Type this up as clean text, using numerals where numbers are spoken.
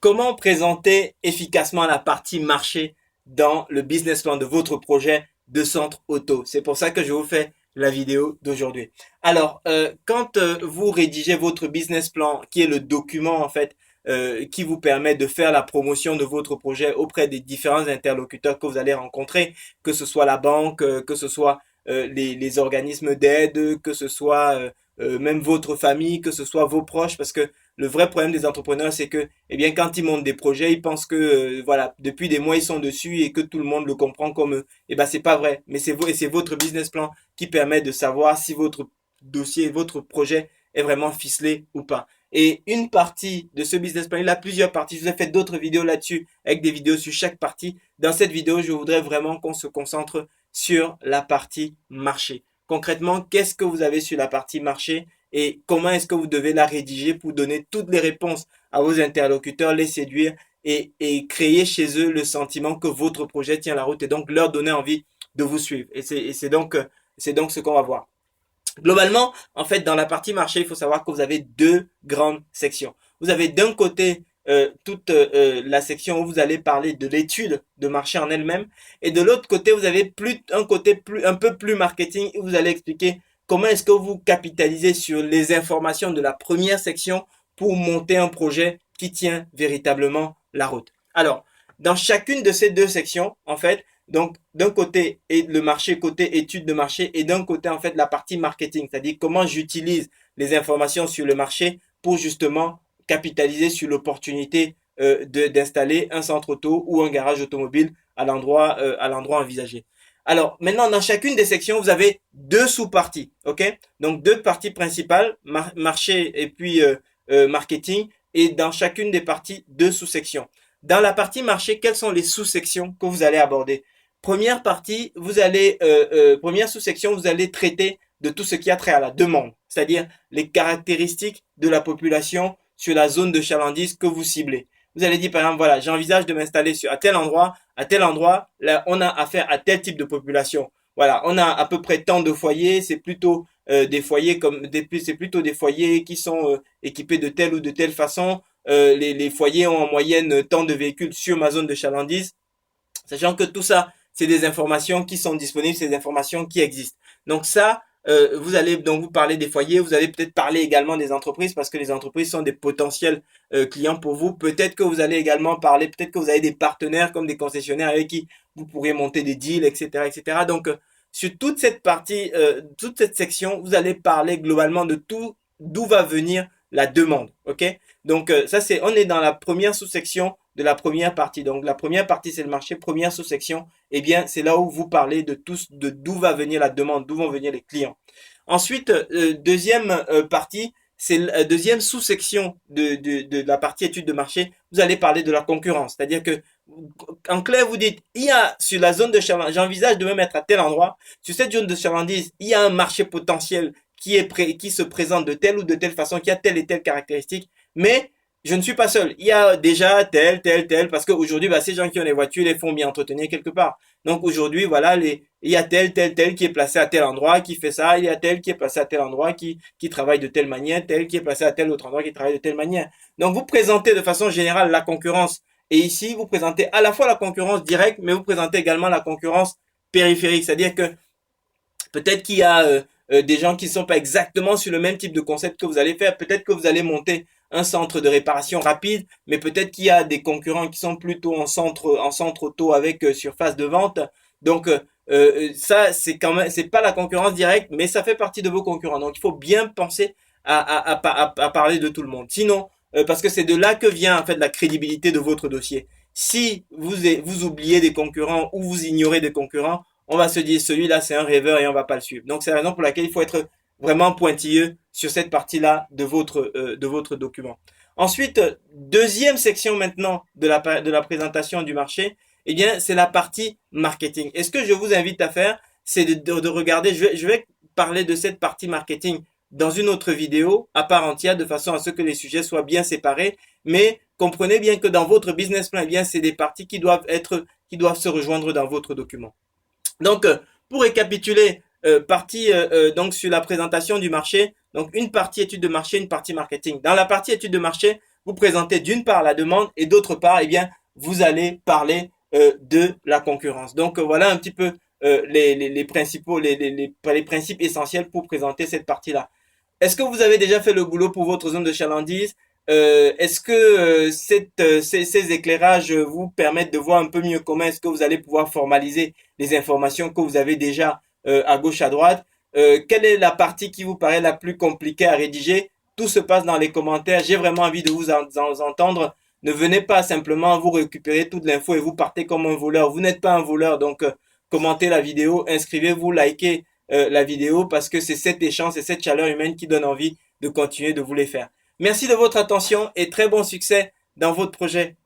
Comment présenter efficacement la partie marché dans le business plan de votre projet de centre auto? C'est pour ça que je vous fais la vidéo d'aujourd'hui. Alors, quand vous rédigez votre business plan, qui est le document en fait qui vous permet de faire la promotion de votre projet auprès des différents interlocuteurs que vous allez rencontrer, que ce soit la banque, que ce soit les organismes d'aide, que ce soit même votre famille, que ce soit vos proches, parce que le vrai problème des entrepreneurs, c'est que, eh bien, quand ils montent des projets, ils pensent que, voilà, depuis des mois, ils sont dessus et que tout le monde le comprend comme eux. Eh ben, c'est pas vrai. Mais c'est votre business plan qui permet de savoir si votre dossier, votre projet est vraiment ficelé ou pas. Et une partie de ce business plan, il a plusieurs parties. Je vous ai fait d'autres vidéos là-dessus, avec des vidéos sur chaque partie. Dans cette vidéo, je voudrais vraiment qu'on se concentre sur la partie marché. Concrètement, qu'est-ce que vous avez sur la partie marché et comment est-ce que vous devez la rédiger pour donner toutes les réponses à vos interlocuteurs, les séduire et créer chez eux le sentiment que votre projet tient la route et donc leur donner envie de vous suivre. Et c'est donc ce qu'on va voir. Globalement, en fait, dans la partie marché, il faut savoir que vous avez deux grandes sections. Vous avez d'un côté toute la section où vous allez parler de l'étude de marché en elle-même, et de l'autre côté, vous avez un côté un peu plus marketing où vous allez expliquer comment est-ce que vous capitalisez sur les informations de la première section pour monter un projet qui tient véritablement la route. Alors, dans chacune de ces deux sections, en fait, donc, d'un côté, et le marché côté études de marché et d'un côté, en fait, la partie marketing, c'est-à-dire comment j'utilise les informations sur le marché pour justement capitaliser sur l'opportunité d'installer un centre auto ou un garage automobile à l'endroit envisagé. Alors, maintenant, dans chacune des sections, vous avez deux sous-parties, ok? Donc, deux parties principales, marché et puis marketing, et dans chacune des parties, deux sous-sections. Dans la partie marché, quelles sont les sous-sections que vous allez aborder? Première partie, première sous-section, vous allez traiter de tout ce qui a trait à la demande, c'est-à-dire les caractéristiques de la population sur la zone de chalandise que vous ciblez. Vous allez dire par exemple, voilà, j'envisage de m'installer sur à tel endroit, là, on a affaire à tel type de population. Voilà, on a à peu près tant de foyers, c'est plutôt des foyers c'est plutôt des foyers qui sont équipés de telle ou de telle façon. Les foyers ont en moyenne tant de véhicules sur ma zone de chalandise, sachant que tout ça, c'est des informations qui sont disponibles, c'est des informations qui existent. Donc ça, vous allez donc vous parler des foyers, vous allez peut-être parler également des entreprises parce que les entreprises sont des potentiels clients pour vous. Peut-être que vous allez également parler, peut-être que vous avez des partenaires comme des concessionnaires avec qui vous pourrez monter des deals, etc., etc. Donc sur toute cette partie, toute cette section, vous allez parler globalement de tout, d'où va venir la demande. Ok? Donc ça c'est, on est dans la première sous-section de la première partie. Donc la première partie c'est le marché, première sous-section, eh bien c'est là où vous parlez de tous, de d'où va venir la demande, d'où vont venir les clients. Ensuite, deuxième partie, c'est la deuxième sous-section de la partie étude de marché, vous allez parler de la concurrence. C'est-à-dire que, en clair, vous dites, il y a sur la zone de chalandise, j'envisage de me mettre à tel endroit, sur cette zone de chalandise, il y a un marché potentiel qui se présente de telle ou de telle façon, qui a telle et telle caractéristique, mais je ne suis pas seul. Il y a déjà tel, parce qu'aujourd'hui, bah, ces gens qui ont les voitures les font bien entretenir quelque part. Donc aujourd'hui, voilà, il y a tel qui est placé à tel endroit, qui fait ça, il y a tel qui est placé à tel endroit, qui travaille de telle manière, tel qui est placé à tel autre endroit, qui travaille de telle manière. Donc vous présentez de façon générale la concurrence. Et ici, vous présentez à la fois la concurrence directe, mais vous présentez également la concurrence périphérique. C'est-à-dire que peut-être qu'il y a des gens qui ne sont pas exactement sur le même type de concept que vous allez faire. Peut-être que vous allez monter un centre de réparation rapide, mais peut-être qu'il y a des concurrents qui sont plutôt en centre auto avec surface de vente. Donc ça, c'est quand même, c'est pas la concurrence directe, mais ça fait partie de vos concurrents. Donc il faut bien penser à parler de tout le monde. Sinon, parce que c'est de là que vient en fait la crédibilité de votre dossier. Si vous oubliez des concurrents ou vous ignorez des concurrents, on va se dire celui-là c'est un rêveur et on va pas le suivre. Donc c'est la raison pour laquelle il faut être vraiment pointilleux sur cette partie-là de votre document. Ensuite, deuxième section maintenant de la présentation du marché, eh bien c'est la partie marketing. Et ce que je vous invite à faire, c'est de regarder, je vais parler de cette partie marketing dans une autre vidéo à part entière de façon à ce que les sujets soient bien séparés, mais comprenez bien que dans votre business plan, eh bien c'est des parties qui doivent se rejoindre dans votre document. Donc, pour récapituler, partie donc sur la présentation du marché, donc une partie étude de marché, une partie marketing. Dans la partie étude de marché, vous présentez d'une part la demande et d'autre part, eh bien, vous allez parler de la concurrence. Donc voilà un petit peu les principaux, les principes essentiels pour présenter cette partie-là. Est-ce que vous avez déjà fait le boulot pour votre zone de chalandise? Est-ce que ces éclairages vous permettent de voir un peu mieux comment est-ce que vous allez pouvoir formaliser les informations que vous avez déjà à gauche, à droite? Quelle est la partie qui vous paraît la plus compliquée à rédiger? Tout se passe dans les commentaires. J'ai vraiment envie de vous entendre. Ne venez pas simplement vous récupérer toute l'info et vous partez comme un voleur. Vous n'êtes pas un voleur, donc commentez la vidéo, inscrivez-vous, likez la vidéo parce que c'est cet échange, c'est cette chaleur humaine qui donne envie de continuer de vous les faire. Merci de votre attention et très bon succès dans votre projet.